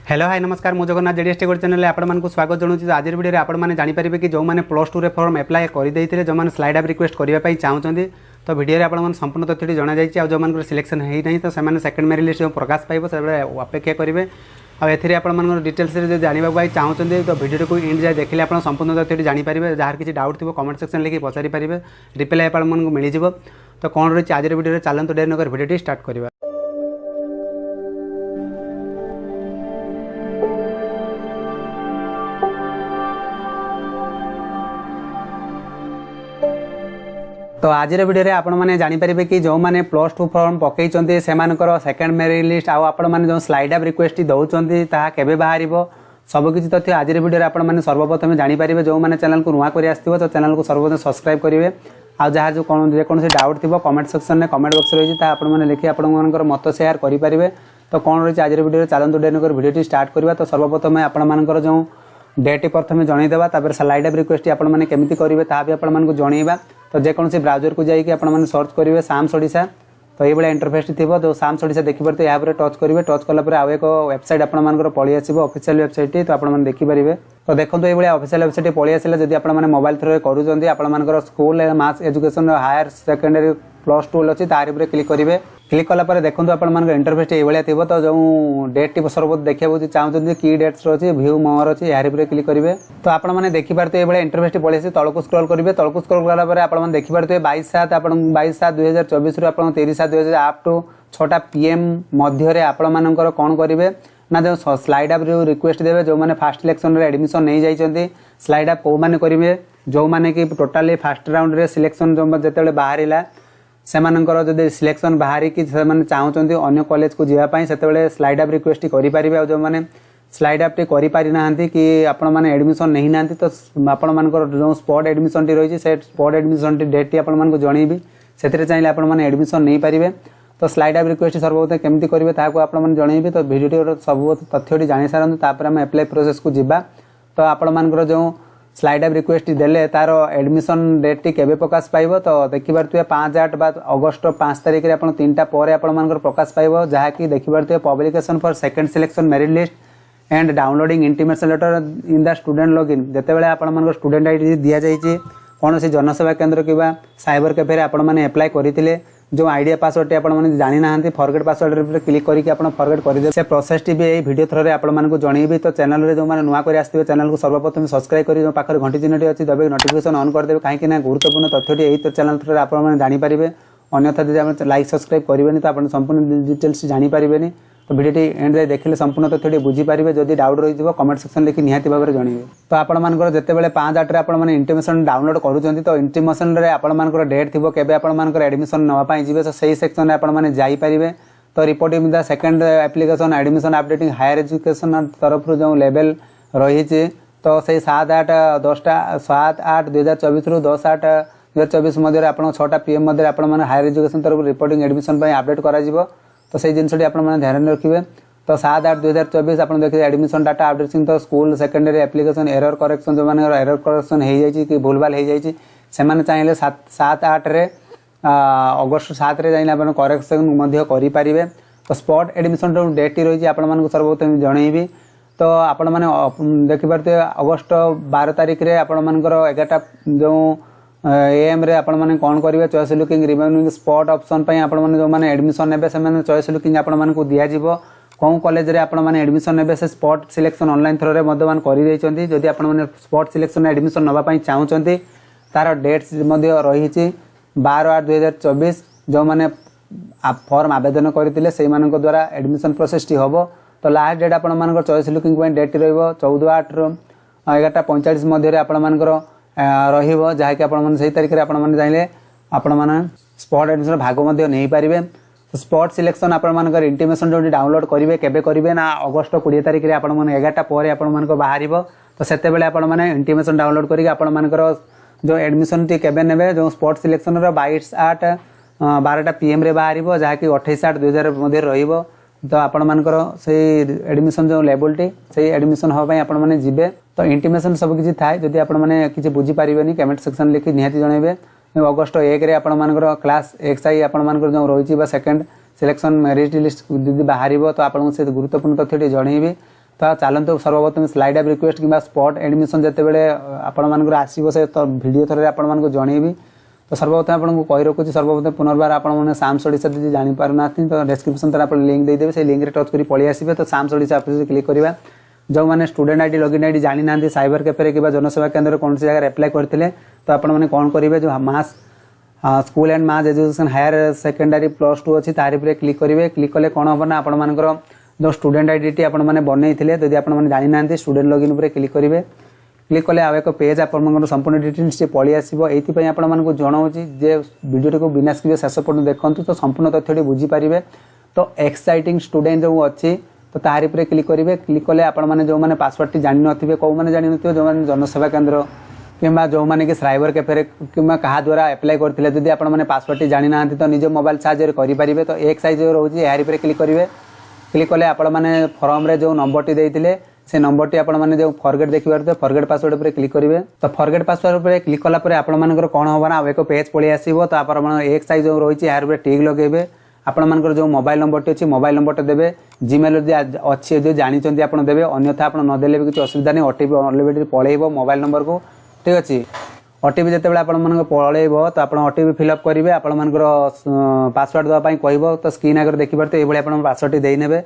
Hello hi नमस्कार मु Jagannath JDS take channel आपको स्वागत जनाऊँ। आज वीडियो में आपने जानीपारे कि जो मैंने +2 रे फॉर्म एप्लाय करदे जो मैंने स्लाइड आप रिक्वेस्ट करने चाहते तो वीडियो आपने संपूर्ण तथ्य जाना जाए जो मान सिलेक्शन होना तो से सेकेंड मेरिट लिस्ट जो प्रकाश पाइब से अपेक्षा करेंगे आए आप डिटेल्स जानवा चाहते तो वीडियो को इंड जाए देखिए आप संपूर्ण तथ्य जानीपारे जहाँ किसी डाउट थी कमेंट सेक्शन लिखि पचारि पारे रिप्लाई आपको मिल जाए। तो कौन रही आज वीडियो चलते डेरी नगर वीडियो स्टार्ट करवा। तो आज वीडियो रे आपण माने जानि परिबे कि जो माने +2 फॉर्म पकई चंती सेमानकर सेकंड मेरिट लिस्ट आपण माने जो स्लाइड अप रिक्वेस्ट दउचंती ता केबे बाहरिबो सब किछि तथ्य आज वीडियो रे आपण माने सर्वप्रथम जानि परिबे। जो माने चैनल को नुआ करी आस्थिबो तो चैनल को सर्वप्रथम सब्सक्राइब करिवे आ जहा जो कोन से डाउट थिबो कमेंट सेक्शन में कमेंट बॉक्स रही ता आपण माने लिखि आपण मानकर मत शेयर करि परिबे। तो कोन रही आज वीडियो रे चलंतु डेन कर वीडियो स्टार्ट करबा। तो सर्वप्रथम आपण मानकर जो डेट प्रथम जनईदेवा तापर स्लाइड अप रिक्वेस्ट आपण माने केमिति करिवे ता भी आपण मानकु जणैबा। तो जेकोसी ब्राउजर को जाइए आपण माने सर्च करेंगे साम्स ओडिशा तो ये भाया इंटरफेस थी जो साम्स ओडिशा देखिए तो यहाँ टच करेंगे टच कलापर आउ एक वेबसाइट आपंकर पलि आसो ऑफिशियल वेबसाइट तो आपने देखिपारे। तो देखो ये भाया ऑफिशियल वेबसाइट पलि आसा जब आप मोबाइल थ्रू कर school mass education higher secondary +2 अच्छी तार क्लिक करेंगे। क्लिक कलापर देखो आप इंटरफेस ये भाया थी तो जो डेट टी सर्वत देखा चाहते कि डेट्स अच्छी व्यू मोर अच्छी यार क्लिक करेंगे। तो आपने देखिपारे ये इंटरफेस टी पलि तलक स्क्रॉल करेंगे तलक स्क्रॉल कलापर आप देखिपारे 22/7/22/7/2024 आप 30/7/2024 आप टू 6टा PM मध्य आपंकर कौन करेंगे ना जो स्लाइड आप रिक्वेस्ट देवे जो मैंने फास्ट सिलेक्शन एडमिशन नहीं जाइए स्लाइड आप कौ मैंने करेंगे जो मैंने कि टोटाली फास्ट राउंड रे सिलेक्शन जो जिते बाहर सेमानकर जब सिलेक्शन बाहरी कि चाहते अन्य कॉलेज को जावाई से स्लाइड आप रिक्वेस्ट करेंगे। जो मैंने स्लाइड आप करि ना कि आपण मैंने एडमिशन नहीं ना तो आपण मानकर जो स्पॉट एडमिशन टी रही से स्पॉट एडमिशन टी डेट टी आपण जनईबी से चाहिए आपण मैंने एडमिशन नहीं पारे। तो स्लाइड आप रिक्वेस्ट सर्वप्रथम केमती करेंगे ताको आपण जनईबी। तो वीडियो सब तथ्य जानी सारंतु तापर आम एप्लाई प्रोसेस को जीवा। तो आपण मानकर जो स्लाइड अप रिक्वेस्ट देले तार एडमिशन डेट टी केबे प्रकाश पाइब तो देखिपारे 5/8 अगस्त 5 तारिख रे आपण 3टा पर आपण प्रकाश पाइब जहाँ कि देखिपारे publication for second selection merit list and downloading intimation letter in the student login जेतेबेले आपण स्टूडेंट आईडी दिया जाइए कौन से जनसेवा केंद्र कि साइबर कैफे आपण मैंने एप्लाय करते जो आइडिया पासवर्ड आपने जानी ना फॉरगेट पासवर्ड क्लिक करके फॉरगेट करदे से प्रोसेस टी भी यही वीडियो थ्रू आपको जनईबी। तो चैनल रे जो मैंने नुआ कर आसते चैनल को सर्वप्रथम सब्सक्राइब कर जो पाखर घंटी चिन्हटी अच्छी दबे नोटिफिकेशन ऑन करदे कहीं गुरुत्वपूर्ण तथ्यटी यही चैनल थ्रू आपने जानीपारे। अन्यथा जब लाइक सब्सक्राइब करेंगे तो आप संपूर्ण डिटेल्स जानीपारे। तो वीडियो एंड जाए देखिए संपूर्ण तथ्य बुझीपारे जदि डाउट रही कमेंट सेक्शन लिखि निहाती भाव में जनइबे। तो आपंकर जितेबाला 5/8 आप इंटीमेशन डाउनलोड करूँ तो इंटीमेशन आपंकर डेट थी केबे आपंकर एडमिशन नापी जी तो सही सेक्शन आपने जापारे। तो reporting the second application admission updating higher education तरफ जो लेवल रही तो से 7/8/2024 रु 10/8/2024 मध्य आप 6टा PM मध्य आप हायर एजुकेशन तरफ रिपोर्टिंग एडमिशन अपडेट कर तो सही जिनस ध्यान रखिए। तो 7/8/2024 आप देखिए एडमिशन डाटा अपडेटिंग तो school secondary application error correction जो मैंने एरर करेक्शन हो जाए कि भूलभाल हो जाए से चाहिए 7/8 अगस्त 7 रे जाइए करेक्शन करेंगे। तो स्पॉट एडमिशन जो डेट टी रही है सर्वप्रथम जनईबी। तो आपण मैंने देखिपारे अगस्त 12 तारिख रे आपंकर 11टा जो AM रे आपण माने कौन करेंगे choice looking remaining spot option जो मैंने एडमिशन ने से चॉइस लुकिंग आपण दिज्व कौन कॉलेज रे आपण माने एडमिशन ने से स्पॉट सिलेक्शन ऑनलाइन थ्रू रे मध्यमान कर जदि आपण माने स्पॉट सिलेक्शन एडमिशन नापी चाहते तार डेट्स रही 12/8/2024 जो मैंने फॉर्म आवेदन करते से द्वारा एडमिशन प्रोसेस टी हम। तो लास्ट डेट आपण चॉइस लुकिंग डेट रही 14/8/11:45 मध्य आपंकर रही जहाँकि सही तारीख में आपने चाहिए आपण स्पॉट एडमिशन भाग नहीं पारे। तो स्पॉट सिलेक्शन आपर इंटीमेशन जो डाउनलोड करेंगे केबे करेंगे ना अगस्त 20 तारिख में आपण 11टा पर आपण बाहर तो से इंटीमेशन डाउनलोड करके आपर जो एडमिशन टी केबे ने जो स्पॉट सिलेक्शन 22/8/12 PM रे बाहर जहाँकि 28/8/2000 मध्य रही। तो आपंकर से एडमिशन जो लेवल टी से एडमिशन हाँपाई आपने जीवे। तो इंटीमेशन सब किसी थाए जदि आपने किसी बुझीपारे कमेंट सेक्शन लिखि निहाती जनइबे। अगस्त 1 रे आपंकर क्लास XI आपंकर जो रही सेकेंड सिलेक्शन मेरिट लिस्ट दीदी बाहर तो आपको से गुरुत्वपूर्ण तथ्यटी जनइबी। तो चलते सर्वप्रथम स्लाइड अप रिक्वेस्ट कि स्पॉट एडमिशन जितेबाला आपर आसो से तो भिडियो थोड़े आपको जनइबी। तो सर्वप्रथम आपको कही रखुच्छी सर्वप्रथम पुनर्बार आपने साम्स ओडिशा जी जापर ना तो डिस्क्रिप्शन तरह आप लिंक देदेवे से लिंक टच कर पलि आसबे। तो साम्स ओडिशा ऑफिस क्लिक करवा जो मैंने स्टूडेंट आईडी लॉगिन आईडी जानी ना साइबर कैफे कि जनसेवा केन्द्र कौन सी जगह अप्लाई करते तो आपने कौन करेंगे जो mass school and mass education higher secondary +2 अच्छी तारी पर क्लिक करेंगे। क्लिक कले कौन हम ना आपर जो स्टूडेंट आईडी टी आपने बनई थे आपने जानी ना स्टूडेंट लॉगिन पर क्लिक करेंगे। क्लिक कले आउ एक पेज आप संपूर्ण डिटेल्स पलि आसो। ये आपको जनाऊँ जे वीडियो को बिना स्किप शेष पर्यटन देखूँ तो संपूर्ण तथ्य बुझीपारे। तो एक्साइटिंग स्टूडेंट जो अच्छी तो तारी पर क्लिक करेंगे। क्लिक कले आपने जो मैंने पासवर्ड टी जानी नथिबे कौ मैंने जानी नथिबे जो मैंने जनसेवा केन्द्र किंबा जो मैंने कि साइबर कैफे किंबा क्या द्वारा अप्लाई करते जदि आपने पासवर्ड टी जानी ना तो निज मोबाइल साहाय्य करेंगे। तो एक साइज रोचे यार पर क्लिक करेंगे। क्लिक कले आपने फॉर्म रे जो नंबर टी देते से नंबर टी आपने जो फॉरगेट देखिए फॉरगेट पासवर्ड पर क्लिक करेंगे। तो फॉरगेट पासवर्ड पर क्लिक कलापर आपर कौन हम ना एक पेज पलि आसो। तो आप एक साइज जो रही है यार पर टिक लगे आपर जो मोबाइल नंबर टी अच्छी मोबाइल नंबर टे देवे जीमेल अच्छी जो जानते आप देवे अन्यथा आप नदेले भी किसी असुविधा नहीं। ओटीपी अलरेडी पलैब मोबाइल नंबर को ठीक अच्छे। ओटीपी जिते आप पलैब तो आप ओटीपी फिलअप करेंगे आपर पासवर्ड देवाई कह तो स्क्रीन आगे देखिए ये आप पासवर्ड टी देने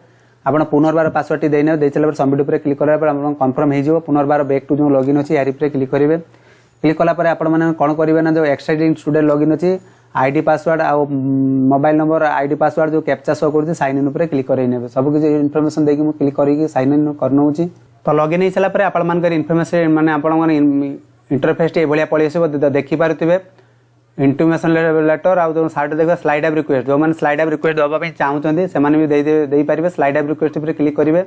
आप पुनर्बार पासवर्ड टी देने दे सारा सबमिट पर क्लिक करापर कन्फर्म हो पुनर्बार बैक टू जो लॉगिन अच्छी यार पर क्लिक करेंगे। क्लिक कलापर आपने कौन करेंगे ना जो एक्साइटिंग स्टूडेंट लॉगिन अच्छी आईडी पासवर्ड आउ मोबाइल नंबर आईडी पासवर्ड जो कैप्चा शो कर साइन इन पर क्लिक कर सब किसी इनफर्मेशन देकी मुझे क्लिक करके साइन इन करनौ। तो लॉगिन हो सारापर आपर इनफर्मेशन मैंने आप इंटरफेस ये पलि आसो देखिपे इंटिमेशन लेटर आउ जो साइड देखा स्लाइड अप रिक्वेस्ट जो मैंने स्लाइड अप रिक्वेस्ट देवाई चाहते से भी पारे स्लाइड अप रिक्वेस्ट पर क्लिक करेंगे।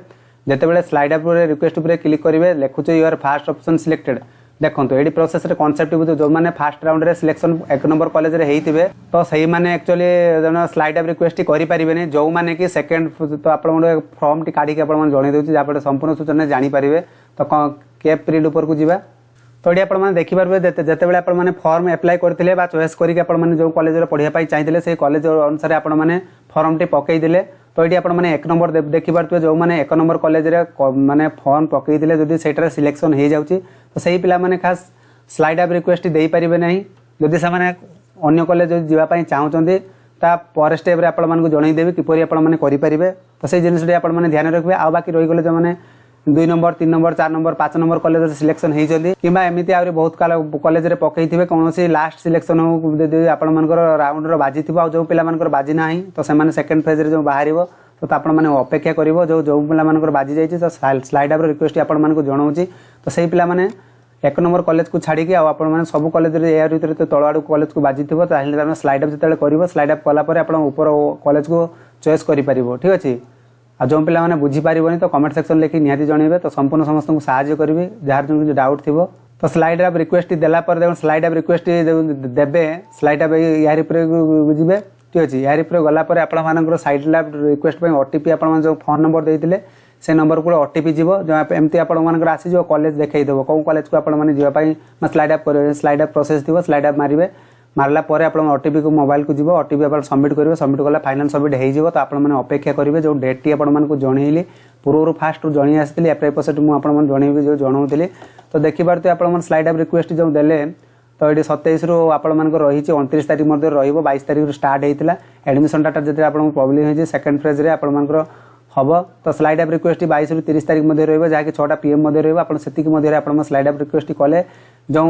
जितेबाला स्लाइड अप रिक्वेस्ट पर क्लिक करेंगे लिखुचे यूर फास्ट ऑप्शन सिलेक्टेड देखो ये प्रोसेस कॉन्सेप्ट बुझे जो मैंने फास्ट राउंड रे सिलेक्शन 1 नंबर कॉलेज रे होते तो सही मैंने एक्चुअली जो स्लाइड अप रिक्वेस्ट करें जो मैंने कि सेकेंड तो आप फॉर्म टी काढ़ी जनई दूसरी जहाँ संपूर्ण सूचना जानीपारे। तो कैप पीरियड ऊपर को जीवा तो ये आप देखिपारे जितेबाला आप फॉर्म अप्लाई करते चॉइस करके जो कॉलेज पढ़ाई चाहिए से कॉलेज अनुसार आपने फॉर्म टी पकईदे। तो ये आपने 1 नंबर देखिपे जो मैंने 1 नंबर कॉलेज माने फॉर्म पकईदे जदि से सिलेक्शन हो जाऊँगी तो सही पिला माने खास स्लाइड अप रिक्वेस्ट दे पारे ना जदि से अन्य कॉलेज जावाई चाहते पर स्टेप आप जनईदेवी किपर आपरे। तो से जिन आपने ध्यान रखिए आ बाकी रहीगले जो मैंने 2 number 3 number 4 number 5 number college selection होती कि एमती आहरी बहुत कॉलेज पकई थे कौन लास्ट सिलेक्शन आपर राउंड बाजी थी जो पिला बाजी ना तो से सेकेंड फेज जो बाहर तो आप अपेक्षा कर जो पिला बाजी जाइए तो स्लाइड अप रिक्वेस्ट आपको जनाऊँ। तो सही पिला 1 नंबर कॉलेज को छाड़ी आप सब कॉलेज या भर तो तल आड़ कॉलेज को बाजी थो तो स्लाइड अप जो कर स्लाइड अप कलापर आप ऊपर कॉलेज को चॉइस कर ठीक अच्छे। आ जो पिला माने बुझीपारे तो कमेंट सेक्शन लिखी निहाती जनइबे तो संपूर्ण समस्त को साहाय्य करी जार जो डाउट थी। तो स्लाइड अप रिक्वेस्ट देलापर देखो स्लाइड अप रिक्वेस्ट देवे स्लाइड अप यार जी ठीक अच्छे। यार गलापर आप साइड लैब रिक्वेस्ट ओटीपी आप जो फोन नंबर देते से नंबर को ओटीपी जीव जो एमती आपर आसी कॉलेज देखईदेव कौ कॉलेज को आपपाई स्लाइड अप प्रोसेस थी स्लाइड अप मारे मारला पर आप ओटीपी को मोबाइल को जीव ओटीपी आप सबमिट करेंगे सबमिट कला फाइनाल सबमिट हो तो आपने अपेक्षा करेंगे जो डेट टी आपको जनइली पूर्व फास्ट जन आसती एप्लाई प्रोसेस मुझे जनइबी जो जनाऊली। तो देखिए आप स्लाइड अप रिक्वेस्ट जो देले तो ये 27 रु आप रही 29 तारीख मध्य रईस तारीख स्टार्ट होता एडमिशन डाटा जो आपको प्रॉब्लम हो सेकेंड फेज रे आपर हम। तो स्लाइड अप रिक्वेस्ट 22 रु 30 तारीख मध्य रही 6टा PM मध्य रही स्लाइड अप रिक्वेस्ट कले जो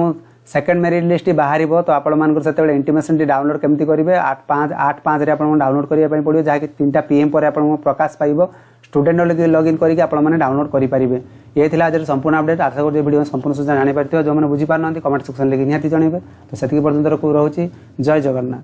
सेकेंड मेरिट लिस्ट बाहर तो आपसे इंटिमेशन डाउनलोड केमती करेंगे 8/5 डाउनलोड करने पड़ो जहाँकि 3टा PM पर आप प्रकाश पाइब स्टूडेंट लॉगिन करके आपने डाउनलोड करेंगे। ये थी आज संपूर्ण अपडेट आशा करूँ वीडियो संपूर्ण सूचना जानीपार जो मैंने बुझीपार ना कमेंट सेक्शन लिखी निहाती जनइबे। तो से पर्यंत रोचे जय जगन्नाथ।